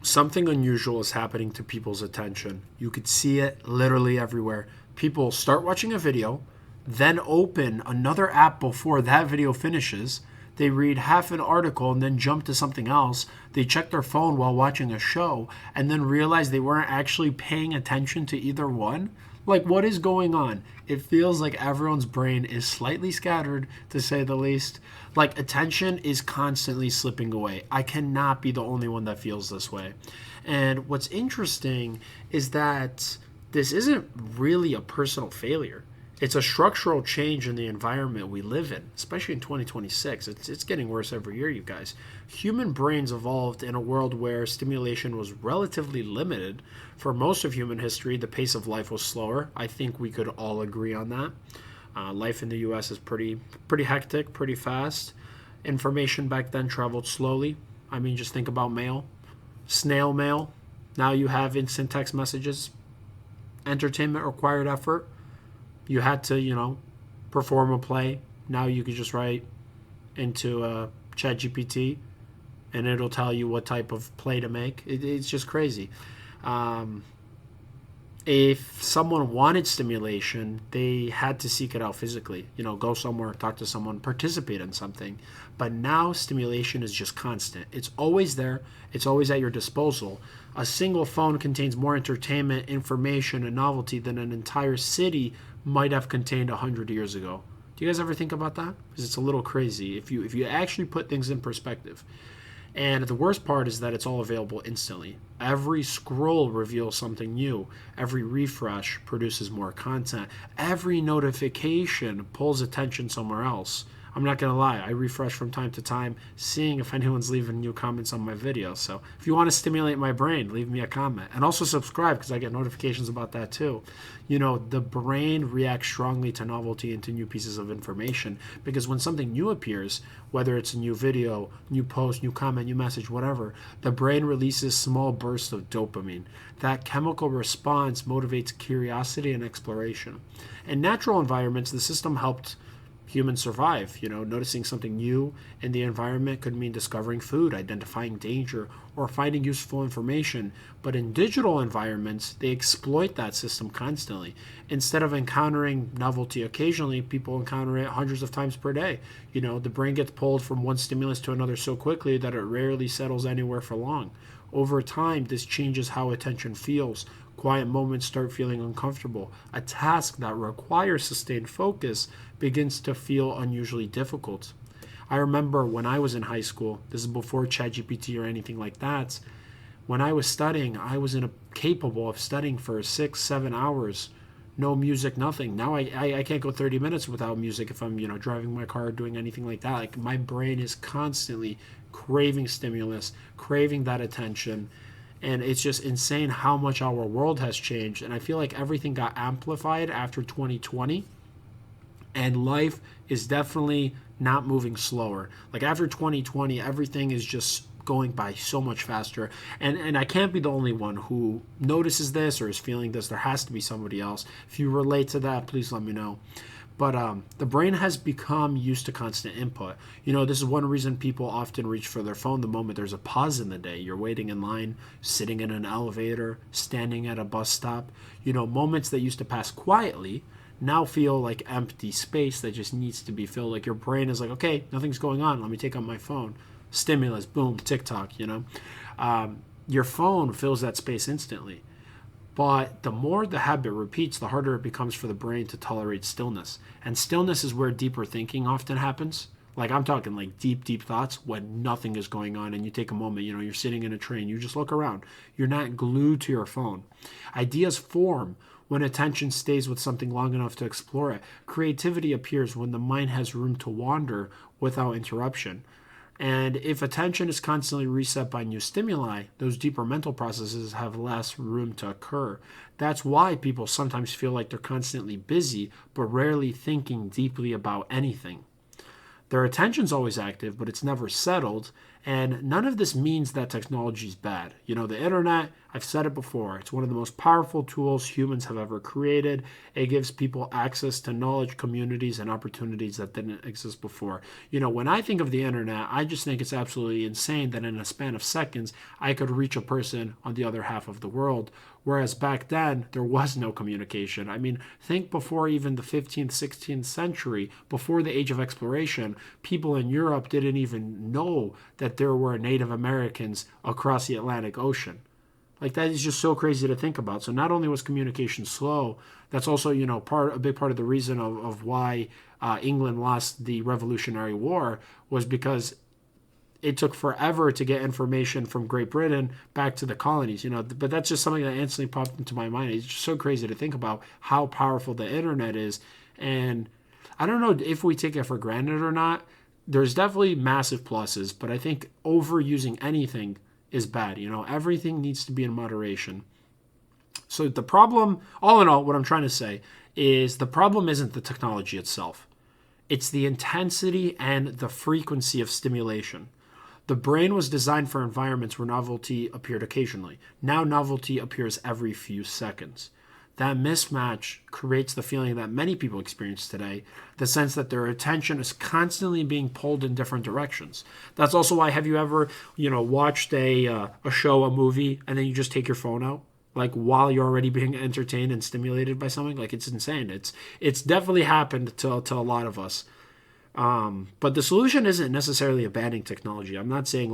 Something unusual is happening to people's attention. You could see it literally everywhere. People start watching a video, then open another app before that video finishes. They read half an article and then jump to something else. They check their phone while watching a show and then realize they weren't actually paying attention to either one. Like, what is going on? It feels like everyone's brain is slightly scattered, to say the least. Like, attention is constantly slipping away. I cannot be the only one that feels this way. And what's interesting is that this isn't really a personal failure. It's a structural change in the environment we live in, especially in 2026. It's getting worse every year, you guys. Human brains evolved in a world where stimulation was relatively limited. For most of human history, the pace of life was slower. I think we could all agree on that. Life in the U.S. is pretty hectic, pretty fast. Information back then traveled slowly. I mean, just think about mail, snail mail. Now you have instant text messages. Entertainment required effort. You had to, perform a play. Now you could just write into ChatGPT and it'll tell you what type of play to make. It's just crazy. Um, if someone wanted stimulation, they had to seek it out physically. Go somewhere, talk to someone, participate in something. But now stimulation is just constant. It's always there. It's always at your disposal. A single phone contains more entertainment, information, and novelty than an entire city might have contained 100 years ago. Do you guys ever think about that? Because it's a little crazy if you actually put things in perspective. And the worst part is that it's all available instantly. Every scroll reveals something new. Every refresh produces more content. Every notification pulls attention somewhere else. I'm not going to lie, I refresh from time to time, seeing if anyone's leaving new comments on my videos. So if you want to stimulate my brain, leave me a comment. And also subscribe because I get notifications about that too. The brain reacts strongly to novelty and to new pieces of information because when something new appears, whether it's a new video, new post, new comment, new message, whatever, the brain releases small bursts of dopamine. That chemical response motivates curiosity and exploration. In natural environments, the system helped humans survive. Noticing something new in the environment could mean discovering food, identifying danger, or finding useful information. But in digital environments, they exploit that system constantly. Instead of encountering novelty occasionally, people encounter it hundreds of times per day. The brain gets pulled from one stimulus to another so quickly that it rarely settles anywhere for long. Over time, this changes how attention feels. Quiet moments start feeling uncomfortable. A task that requires sustained focus begins to feel unusually difficult. I remember when I was in high school, this is before ChatGPT or anything like that, when I was studying, I was capable of studying for 6-7 hours. No music, nothing. Now I can't go 30 minutes without music if I'm, driving my car or doing anything like that. Like my brain is constantly craving stimulus, craving that attention. And it's just insane how much our world has changed. And I feel like everything got amplified after 2020. And life is definitely not moving slower. Like after 2020, everything is just going by so much faster. And I can't be the only one who notices this or is feeling this. There has to be somebody else. If you relate to that, please let me know. But the brain has become used to constant input. This is one reason people often reach for their phone the moment there's a pause in the day. You're waiting in line, sitting in an elevator, standing at a bus stop. Moments that used to pass quietly now feel like empty space that just needs to be filled. Like your brain is like, okay, nothing's going on. Let me take out my phone. Stimulus, boom, TikTok. Your phone fills that space instantly. But the more the habit repeats, the harder it becomes for the brain to tolerate stillness. And stillness is where deeper thinking often happens. Like I'm talking like deep, deep thoughts when nothing is going on and you take a moment, you're sitting in a train, you just look around. You're not glued to your phone. Ideas form when attention stays with something long enough to explore it. Creativity appears when the mind has room to wander without interruption. And if attention is constantly reset by new stimuli, those deeper mental processes have less room to occur. That's why people sometimes feel like they're constantly busy, but rarely thinking deeply about anything. Their attention's always active, but it's never settled, And none of this means that technology is bad. The internet, I've said it before, it's one of the most powerful tools humans have ever created. It gives people access to knowledge, communities, and opportunities that didn't exist before. When I think of the internet, I just think it's absolutely insane that in a span of seconds, I could reach a person on the other half of the world. Whereas back then, there was no communication. I mean, think before even the 15th, 16th century, before the age of exploration, people in Europe didn't even know that there were Native Americans across the Atlantic Ocean. Like, that is just so crazy to think about. So not only was communication slow, that's also, a big part of the reason of why England lost the Revolutionary War was because it took forever to get information from Great Britain back to the colonies, but that's just something that instantly popped into my mind. It's just so crazy to think about how powerful the internet is. And I don't know if we take it for granted or not. There's definitely massive pluses, but I think overusing anything is bad. Everything needs to be in moderation. So the problem, all in all, what I'm trying to say is the problem isn't the technology itself. It's the intensity and the frequency of stimulation. The brain was designed for environments where novelty appeared occasionally. Now novelty appears every few seconds. That mismatch creates the feeling that many people experience today, the sense that their attention is constantly being pulled in different directions. That's also why, have you ever, watched a show, a movie, and then you just take your phone out? Like, while you're already being entertained and stimulated by something? Like, it's insane. It's definitely happened to a lot of us. But the solution isn't necessarily abandoning technology. I'm not saying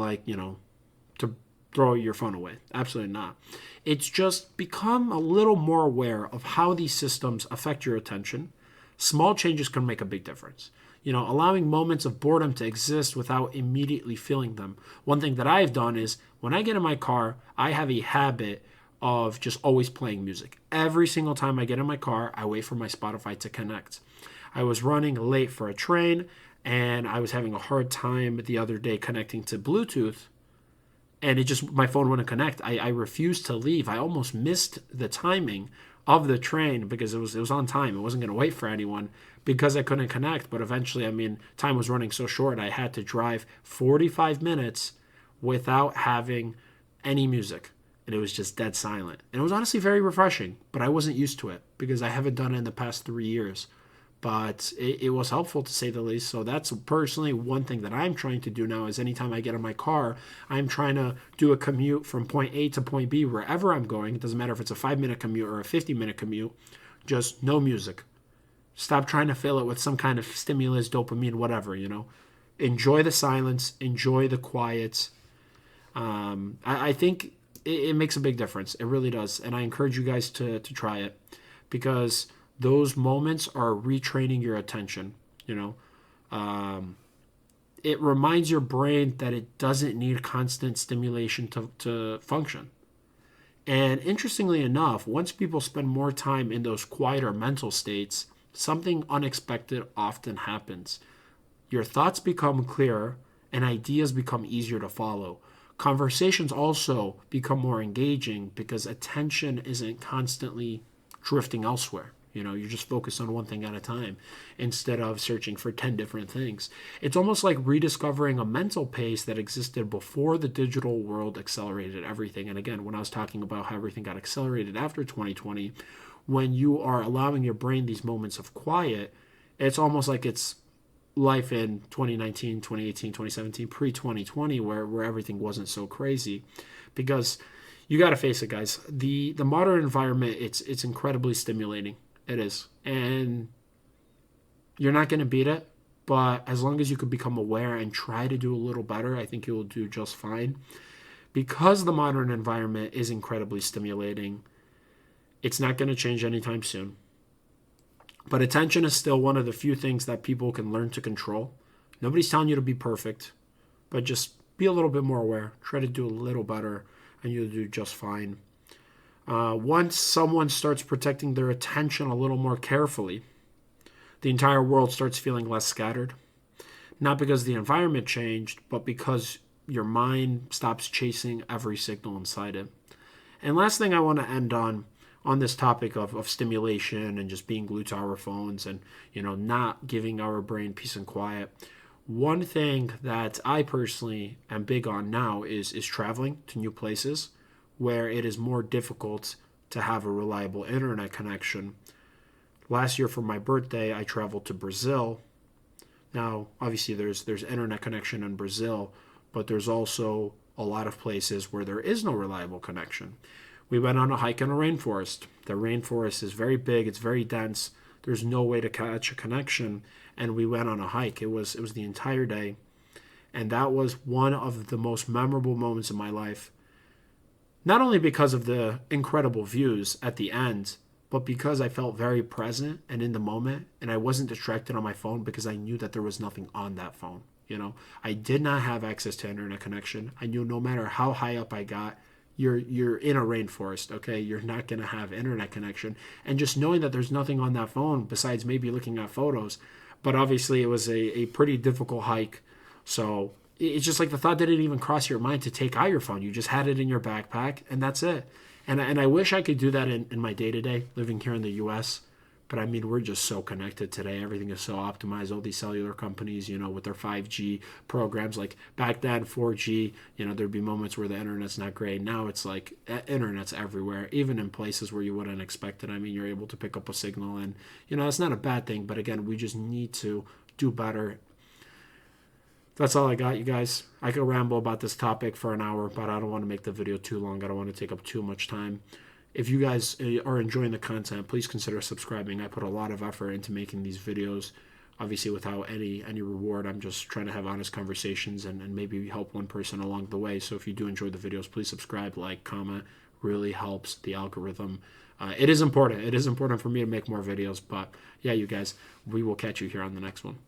to throw your phone away. Absolutely not. It's just become a little more aware of how these systems affect your attention. Small changes can make a big difference. Allowing moments of boredom to exist without immediately feeling them. One thing that I've done is when I get in my car, I have a habit of just always playing music. Every single time I get in my car, I wait for my Spotify to connect. I was running late for a train, and I was having a hard time the other day connecting to Bluetooth, and my phone wouldn't connect. I refused to leave. I almost missed the timing of the train because it was on time. It wasn't going to wait for anyone because I couldn't connect. But eventually, time was running so short, I had to drive 45 minutes without having any music. And it was just dead silent. And it was honestly very refreshing, but I wasn't used to it because I haven't done it in the past 3 years. But it was helpful, to say the least. So that's personally one thing that I'm trying to do now is anytime I get in my car, I'm trying to do a commute from point A to point B wherever I'm going. It doesn't matter if it's a 5-minute commute or a 50-minute commute. Just no music. Stop trying to fill it with some kind of stimulus, dopamine, whatever, Enjoy the silence. Enjoy the quiet. I think it makes a big difference. It really does. And I encourage you guys to try it because those moments are retraining your attention. It reminds your brain that it doesn't need constant stimulation to function. And interestingly enough, once people spend more time in those quieter mental states, something unexpected often happens. Your thoughts become clearer and ideas become easier to follow. Conversations also become more engaging because attention isn't constantly drifting elsewhere. You're just focused on one thing at a time instead of searching for 10 different things. It's almost like rediscovering a mental pace that existed before the digital world accelerated everything. And again, when I was talking about how everything got accelerated after 2020, when you are allowing your brain these moments of quiet, it's almost like it's life in 2019, 2018, 2017, pre-2020, where everything wasn't so crazy. Because you got to face it, guys. The modern environment, it's incredibly stimulating. It is. And you're not going to beat it. But as long as you could become aware and try to do a little better, I think you will do just fine. Because the modern environment is incredibly stimulating, it's not going to change anytime soon. But attention is still one of the few things that people can learn to control. Nobody's telling you to be perfect, but just be a little bit more aware. Try to do a little better, and you'll do just fine. Once someone starts protecting their attention a little more carefully, the entire world starts feeling less scattered. Not because the environment changed, but because your mind stops chasing every signal inside it. And last thing I want to end on this topic of stimulation and just being glued to our phones and, not giving our brain peace and quiet. One thing that I personally am big on now is traveling to new places where it is more difficult to have a reliable internet connection. Last year for my birthday, I traveled to Brazil. Now, obviously, there's internet connection in Brazil, but there's also a lot of places where there is no reliable connection. We went on a hike in a rainforest. The rainforest is very big, it's very dense. There's no way to catch a connection, and we went on a hike. It was the entire day, and that was one of the most memorable moments of my life. Not only because of the incredible views at the end, but because I felt very present and in the moment, and I wasn't distracted on my phone because I knew that there was nothing on that phone. I did not have access to internet connection. I knew no matter how high up I got, you're in a rainforest, okay? You're not going to have internet connection. And just knowing that there's nothing on that phone besides maybe looking at photos, but obviously it was a pretty difficult hike. So it's just like the thought didn't even cross your mind to take out your phone. You just had it in your backpack, and that's it. And I wish I could do that in my day-to-day living here in the U.S., but I mean, we're just so connected today. Everything is so optimized. All these cellular companies, with their 5G programs, like back then, 4G, there'd be moments where the internet's not great. Now it's like internet's everywhere, even in places where you wouldn't expect it. I mean, you're able to pick up a signal, and, that's not a bad thing. But again, we just need to do better. That's all I got, you guys. I could ramble about this topic for an hour, but I don't want to make the video too long. I don't want to take up too much time. If you guys are enjoying the content, please consider subscribing. I put a lot of effort into making these videos, obviously without any reward. I'm just trying to have honest conversations and maybe help one person along the way. So if you do enjoy the videos, please subscribe, like, comment. Really helps the algorithm. It is important. It is important for me to make more videos. But yeah, you guys, we will catch you here on the next one.